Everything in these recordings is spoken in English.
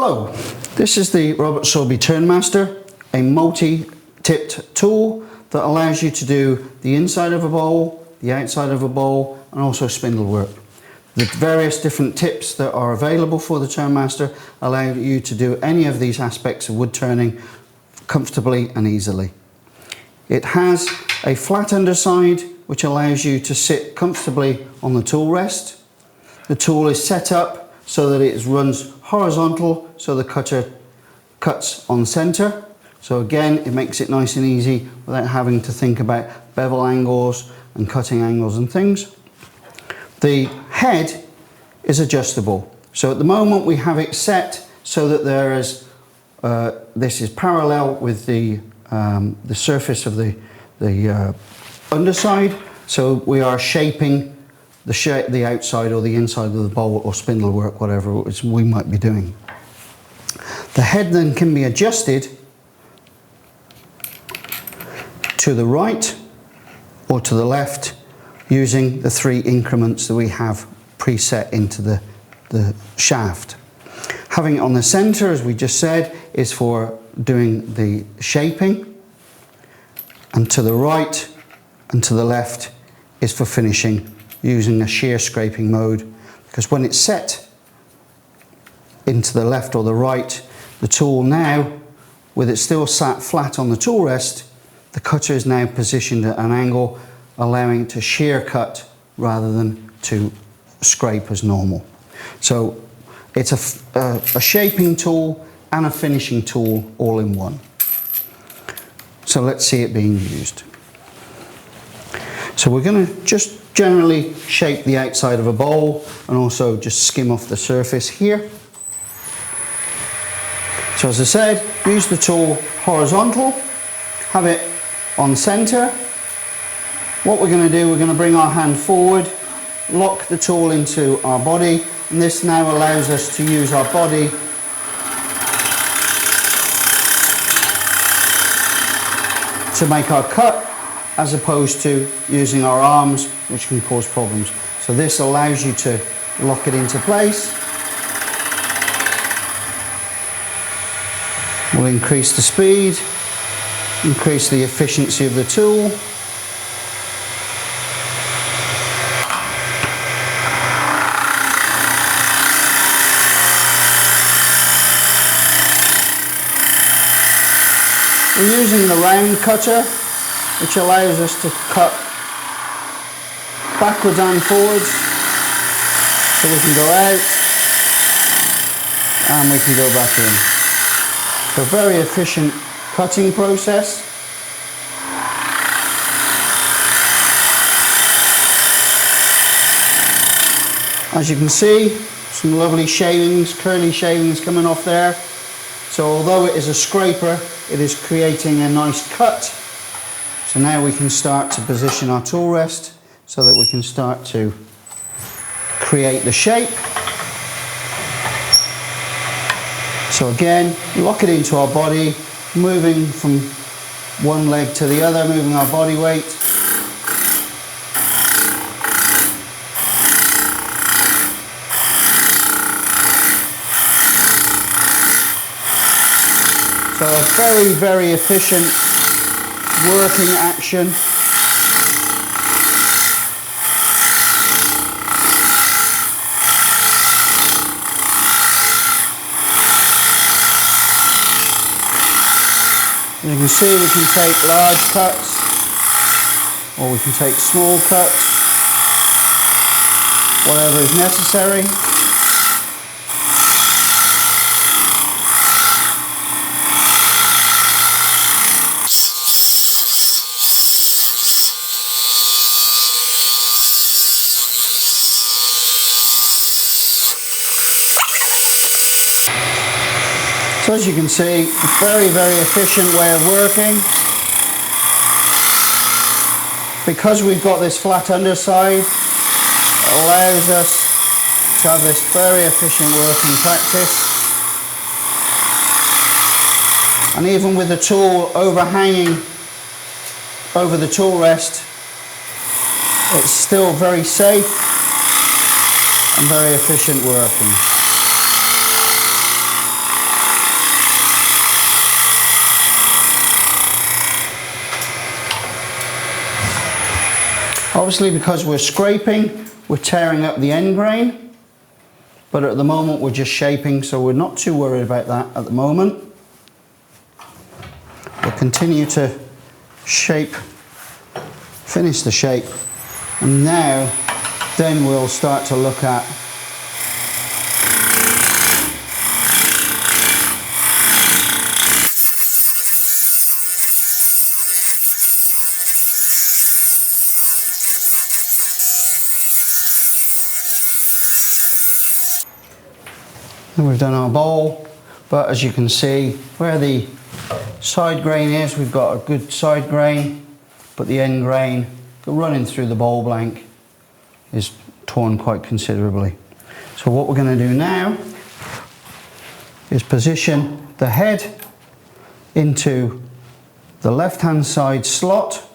Hello, this is the Robert Soby TurnMaster, a multi-tipped tool that allows you to do the inside of a bowl, the outside of a bowl, and also spindle work. The various different tips that are available for the TurnMaster allow you to do any of these aspects of wood turning comfortably and easily. It has a flat underside which allows you to sit comfortably on the tool rest. The tool is set up so that it runs horizontal, so the cutter cuts on center. So again, it makes it nice and easy without having to think about bevel angles and cutting angles and things. The head is adjustable. So at the moment we have it set so that there is this is parallel with the surface of the underside. So we are shaping the outside or the inside of the bowl or spindle work, whatever it is we might be doing. The head then can be adjusted to the right or to the left using the 3 increments that we have preset into the shaft. Having it on the center, as we just said, is for doing the shaping, and to the right and to the left is for finishing using a shear scraping mode, because when it's set into the left or the right, the tool now, with it still sat flat on the tool rest, the cutter is now positioned at an angle, allowing it to shear cut rather than to scrape as normal. So it's a shaping tool and a finishing tool all in one. So let's see it being used. So we're going to just generally shape the outside of a bowl and also just skim off the surface here. So as I said, use the tool horizontal, have it on center. What we're going to do, we're going to bring our hand forward, lock the tool into our body, and this now allows us to use our body to make our cut, as opposed to using our arms, which can cause problems. So this allows you to lock it into place. We'll increase the speed, increase the efficiency of the tool. We're using the round cutter, which allows us to cut backwards and forwards, so we can go out and we can go back in. So very efficient cutting process. As you can see, some lovely shavings, curly shavings coming off there. So although it is a scraper, it is creating a nice cut. So now we can start to position our tool rest so that we can start to create the shape. So again, lock it into our body, moving from one leg to the other, moving our body weight. So a very, very efficient working action. You can see we can take large cuts or we can take small cuts, whatever is necessary. So as you can see, a very, very efficient way of working. Because we've got this flat underside, it allows us to have this very efficient working practice. And even with the tool overhanging over the tool rest, it's still very safe and very efficient working. Obviously, because we're scraping, we're tearing up the end grain, but at the moment we're just shaping, so we're not too worried about that at the moment. We'll continue to shape, finish the shape, and now then we'll start to look at and we've done our bowl, but as you can see where the side grain is, we've got a good side grain, but the end grain running through the bowl blank is torn quite considerably. So what we're going to do now is position the head into the left hand side slot,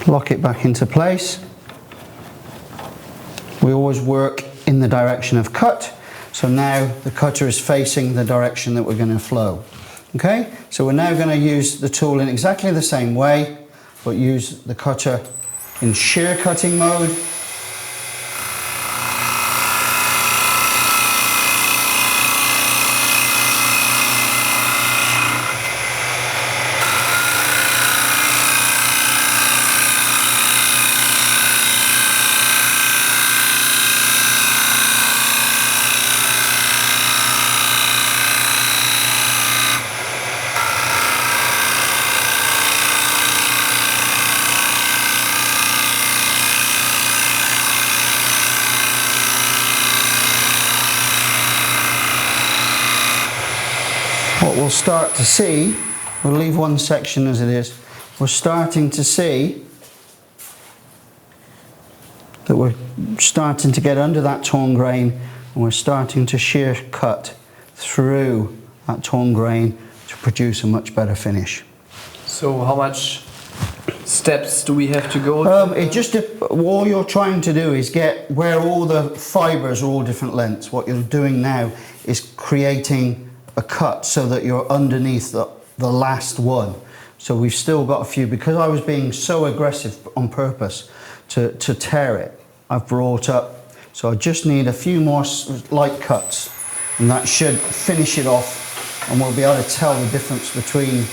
lock it back into place. We always work in the direction of cut, so now the cutter is facing the direction that we're going to flow. Okay, so we're now going to use the tool in exactly the same way, but use the cutter in shear cutting mode. What we'll start to see, we'll leave one section as it is, we're starting to see that we're starting to get under that torn grain, and we're starting to shear cut through that torn grain to produce a much better finish. So how much steps do we have to go? All you're trying to do is get where all the fibres are all different lengths. What you're doing now is creating a cut so that you're underneath the last one. So we've still got a few, because I was being so aggressive on purpose to tear it, I've brought up, so I just need a few more light cuts, and that should finish it off, and we'll be able to tell the difference between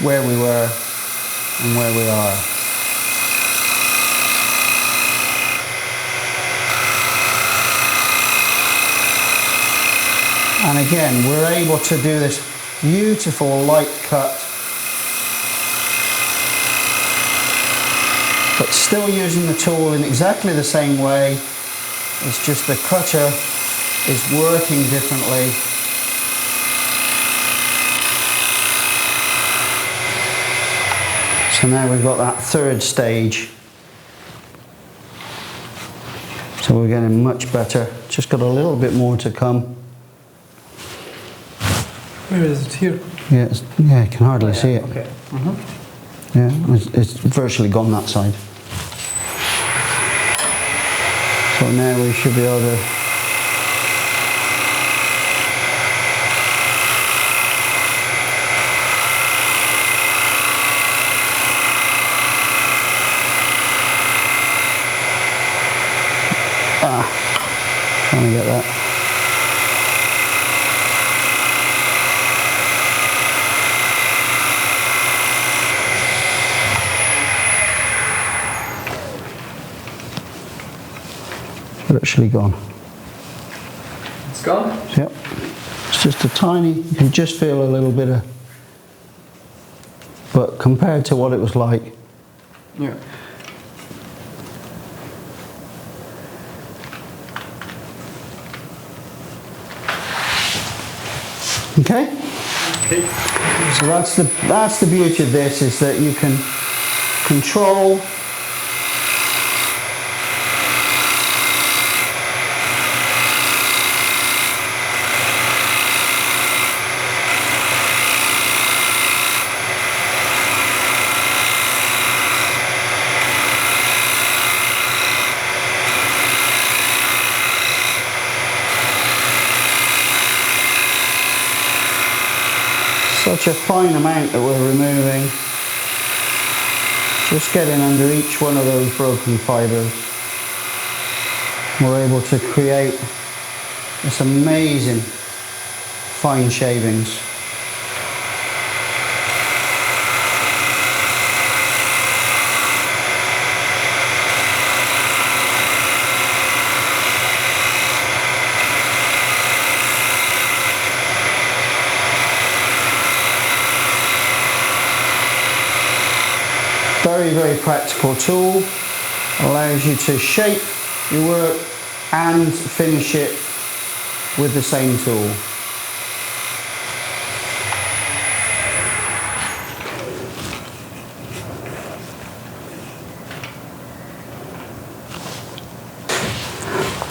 where we were and where we are. And again, we're able to do this beautiful light cut, but still using the tool in exactly the same way. It's just the cutter is working differently. So now we've got that third stage. So we're getting much better. Just got a little bit more to come. Where is it? Here? Yeah, you can hardly see it. Okay. Yeah, it's virtually gone that side. So now we should be able to trying to get that. Virtually gone. It's gone? Yep. It's just a tiny, you can just feel a little bit of, but compared to what it was like. Yeah. Okay? Okay. So that's the beauty of this, is that you can control Such a fine amount that we're removing. Just getting under each one of those broken fibres. We're able to create this amazing fine shavings. Very, very practical tool. Allows you to shape your work and finish it with the same tool.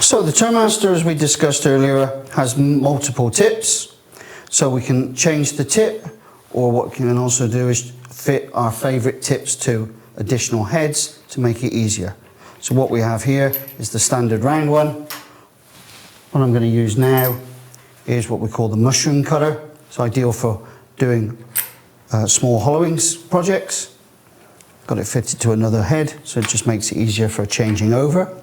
So the TurnMaster, as we discussed earlier, has multiple tips. So we can change the tip, or what we can also do is fit our favourite tips to additional heads to make it easier. So what we have here is the standard round one. What I'm going to use now is what we call the mushroom cutter. It's ideal for doing small hollowing projects. Got it fitted to another head, so it just makes it easier for changing over.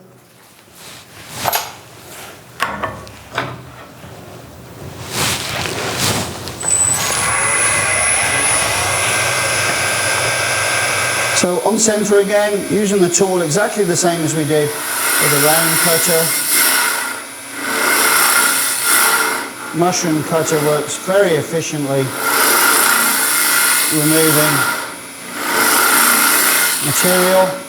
So on centre again, using the tool exactly the same as we did with a round cutter. Mushroom cutter works very efficiently, removing material.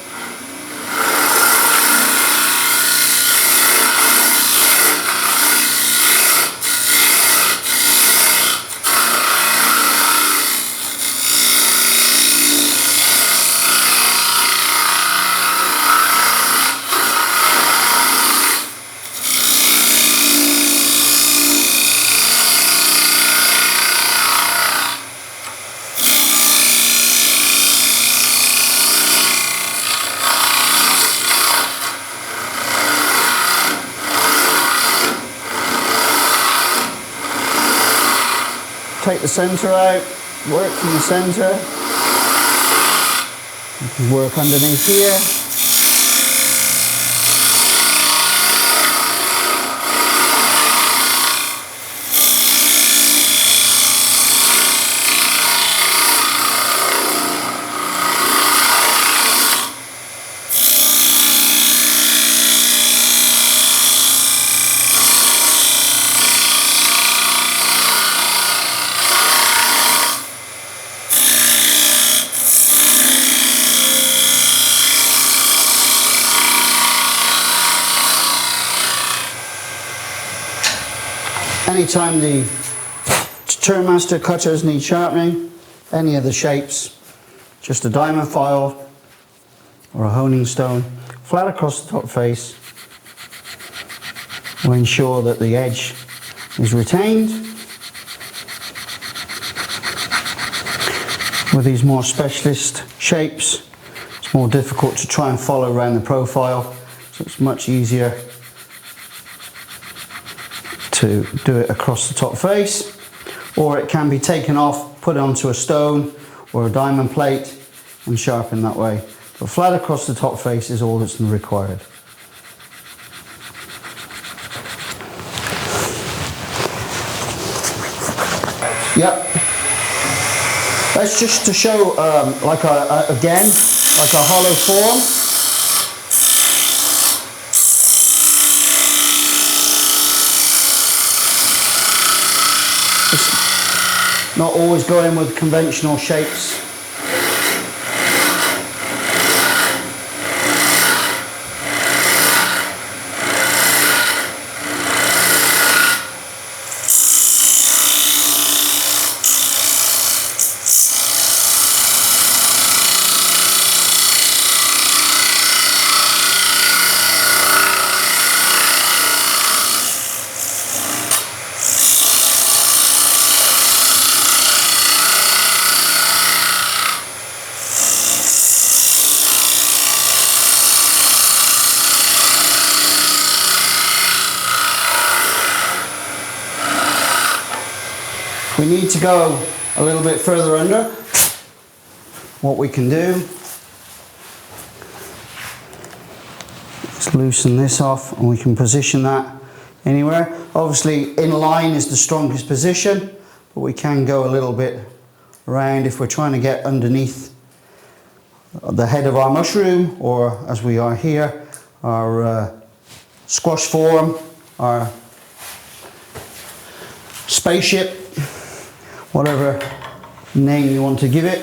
Take the centre out, work from the centre, you can work underneath here. Anytime the TurnMaster cutters need sharpening, any of the shapes, just a diamond file or a honing stone, flat across the top face, will ensure that the edge is retained. With these more specialist shapes, it's more difficult to try and follow around the profile, so it's much easier to do it across the top face, or it can be taken off, put onto a stone or a diamond plate and sharpened that way. But flat across the top face is all that's required. Yep. That's just to show again, like a hollow form. Not always going with conventional shapes. We need to go a little bit further under, what we can do is loosen this off, and we can position that anywhere. Obviously in line is the strongest position, but we can go a little bit around if we're trying to get underneath the head of our mushroom, or as we are here, our squash form, our spaceship, whatever name you want to give it.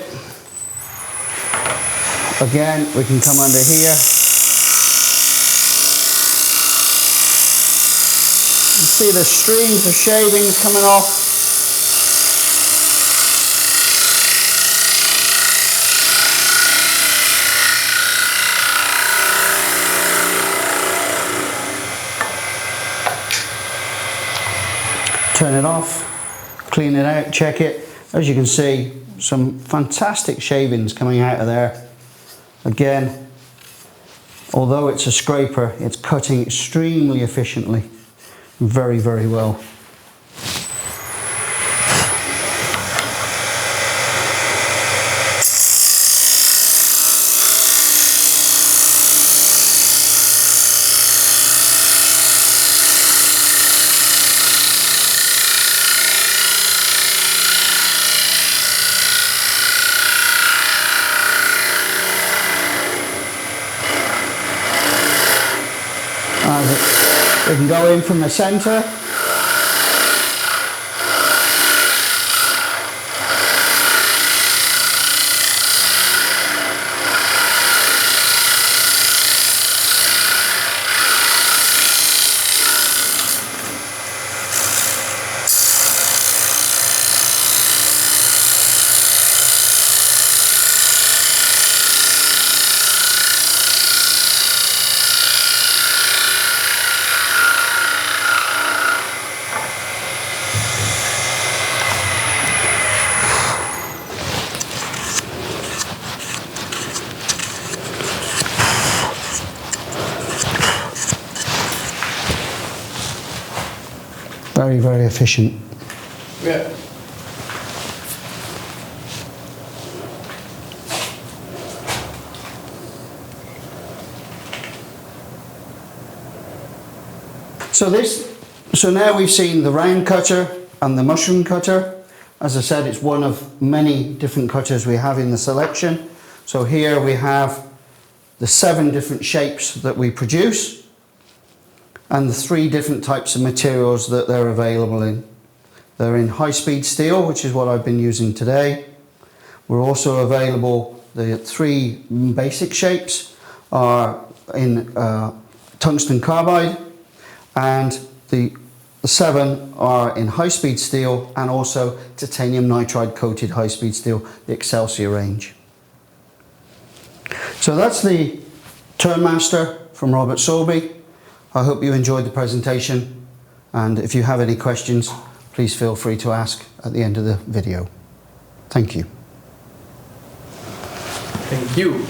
Again, we can come under here. You see the streams of shavings coming off. Turn it off, clean it out, check it. As you can see, some fantastic shavings coming out of there. Again, although it's a scraper, it's cutting extremely efficiently, very, very well. We can go in from the centre. Very, very efficient. Yeah. So now we've seen the round cutter and the mushroom cutter. As I said, it's one of many different cutters we have in the selection. So here we have the 7 different shapes that we produce, and the 3 different types of materials that they're available in. They're in high-speed steel, which is what I've been using today. We're also available, the 3 basic shapes are in tungsten carbide, and the 7 are in high-speed steel and also titanium nitride coated high-speed steel, the Excelsior range. So that's the TurnMaster from Robert Soby. I hope you enjoyed the presentation, and if you have any questions, please feel free to ask at the end of the video. Thank you. Thank you.